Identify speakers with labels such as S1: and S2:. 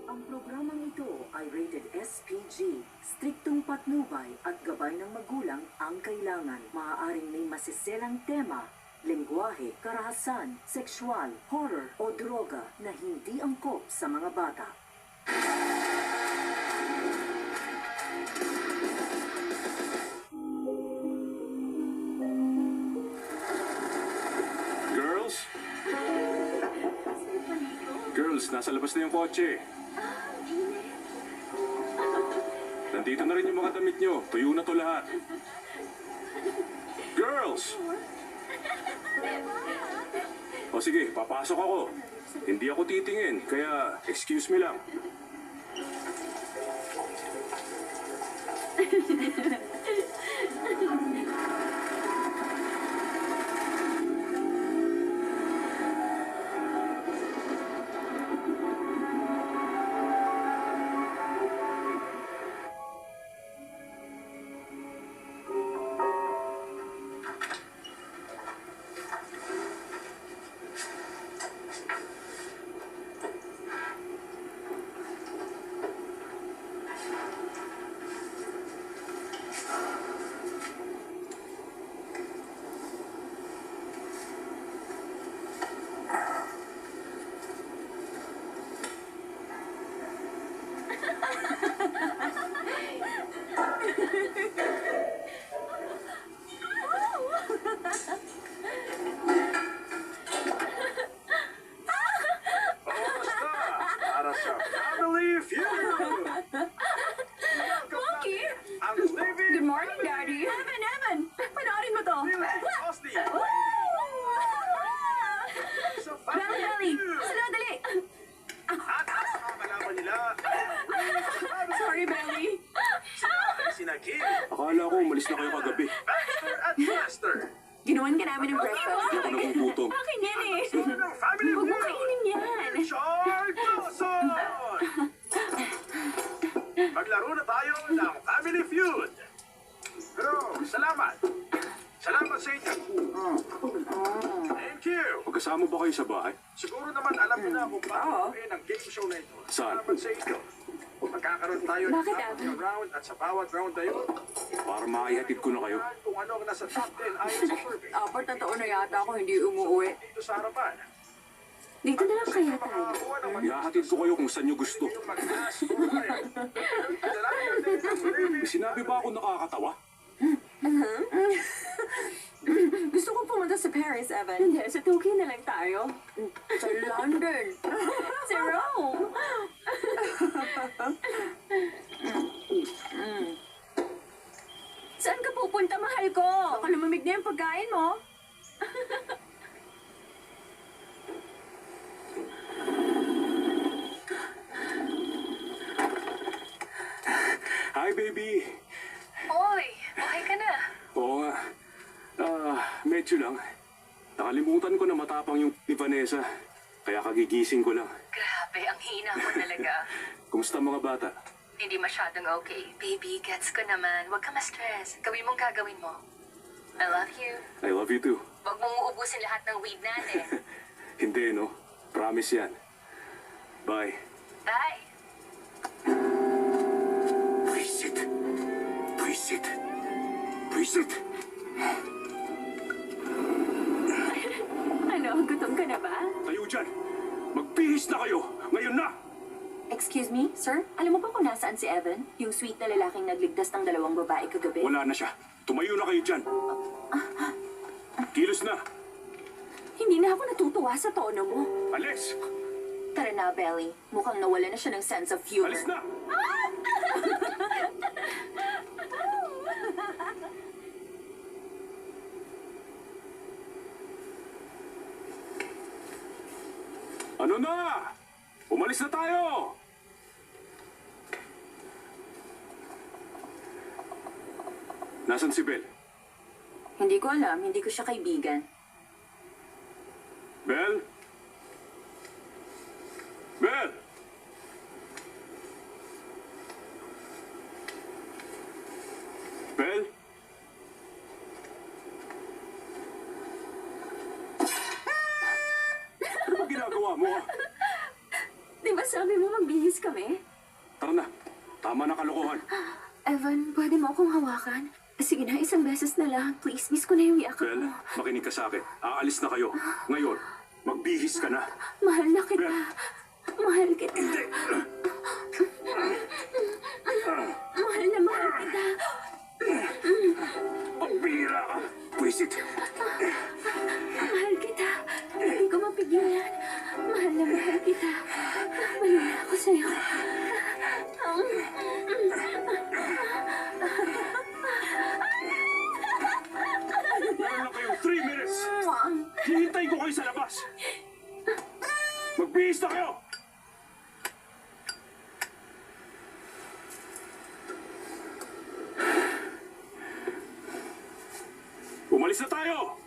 S1: Ang programang ito ay rated SPG. Striktong patnubay at gabay ng magulang ang kailangan. Maaaring may masiselang tema, lengguwahe, karahasan, sexual, horror o droga na hindi angkop sa mga bata.
S2: Girls? Girls, nasa labas na yung kotse. Nandito na rin yung mga damit nyo. Tuyo na to lahat. Girls! O sige, papasok ako. Hindi ako titingin, kaya excuse me lang. Para sa Family Feud!
S3: Monkey!
S2: Ang living...
S3: Good morning, Daddy! Evan! Panoorin mo to!
S2: Austin! Sa
S3: Belly!
S2: Family Feud!
S3: Sala, dali!
S2: At ang kalaban nila...
S3: Sorry, Belly!
S2: Sina Kim, akala ko umalis na kayo kagabi. Baxter at Master.
S3: Ginawan ka namin ng breakfast.
S2: Hindi ako nagugutom.
S3: Akin yan eh!
S2: Ng Family
S3: Huwag mo
S2: Feud!
S3: kainin yan!
S2: Richard Dawson! Maglaro na tayo ng Family Feud. Pero, salamat. Salamat sa inyo. Thank you. Magkasama ba kayo sa bahay? Siguro naman alam mo na kung paano gawin ang game show na ito.
S4: Saan?
S2: Salamat sa inyo. Magkakaroon tayo ng
S3: Bakit,
S2: apat
S3: Abby?
S2: na round at sa bawat round na yun,
S4: Para maihatid ko na kayo.
S2: kung ano ang nasa top 10 ayon sa survey.
S3: Apat na taon na yata ako hindi umuwi.
S2: Dito sa harapan.
S3: Dito na lang kaya tayo.
S2: Makakuha ng
S4: Ihahatid ko kayo kung saan nyo gusto.
S2: yung mag-ask for it. Dalangin natin ang living
S4: Sinabi ba ako nakakatawa?
S3: Gusto ko pumunta sa Paris, Evan. Hindi, sa Tokyo na lang tayo. Sa London. Sa Rome. Saan ka pupunta, mahal ko? Baka lumamig na yung pagkain mo.
S4: Hi, baby!
S5: Oy, okay ka na.
S4: Oo nga. Medyo lang. Nakalimutan ko na matapang yung ni Vanessa. Kaya kagigising ko lang.
S5: Grabe, ang hina mo talaga.
S4: Kumusta mga bata?
S5: Hindi masyadong okay. Baby, gets ko naman. Huwag ka ma-stress. Gawin mong gagawin mo. I love you.
S4: I love you too.
S5: Huwag mong uubusin lahat ng weed natin.
S4: Hindi, no? Promise yan. Bye.
S5: Bye.
S4: Visit. Visit. Visit.
S3: Ano, gutom ka na ba?
S4: Tayo dyan! Magbihis na kayo! Ngayon na!
S3: Excuse me, sir? Alam mo ba kung nasaan si Evan? Yung sweet na lalaking nagligtas ng dalawang babae kagabi?
S4: Wala na siya. Tumayo na kayo dyan. Kilos na.
S3: Hindi na ako natutuwa sa tono mo.
S4: Alis!
S3: Tara na, Belly. Mukhang nawala na siya ng sense of humor.
S4: Alis na! Ano na? Umalis na tayo! Nasaan si Belle?
S3: Hindi ko alam. Hindi ko siya kaibigan.
S4: Belle? Belle! Belle? Ano ba ginagawa mo?
S3: Di ba sabi mo bihis kami?
S4: Tara na. Tama na kalokohan.
S3: Evan, pwede mo akong hawakan? Sige na, isang beses na lang. Please, miss ko na yung yakap
S4: Bel,
S3: mo.
S4: makinig ka sa akin. Aalis na kayo. Ngayon, magbihis ka na.
S3: Mahal na kita.
S4: Bel.
S3: Mahal kita.
S4: Hindi.
S3: Mahal na mahal kita.
S4: Pagbira ka. Wisit.
S3: Mahal kita. Hindi ko mapigilan. Mahal na mahal kita. Balik na ako sa'yo.
S4: Meron lang kayong 3 minutes. Hihintay ko kayo sa labas. Magbihis na kayo. Umalis na tayo!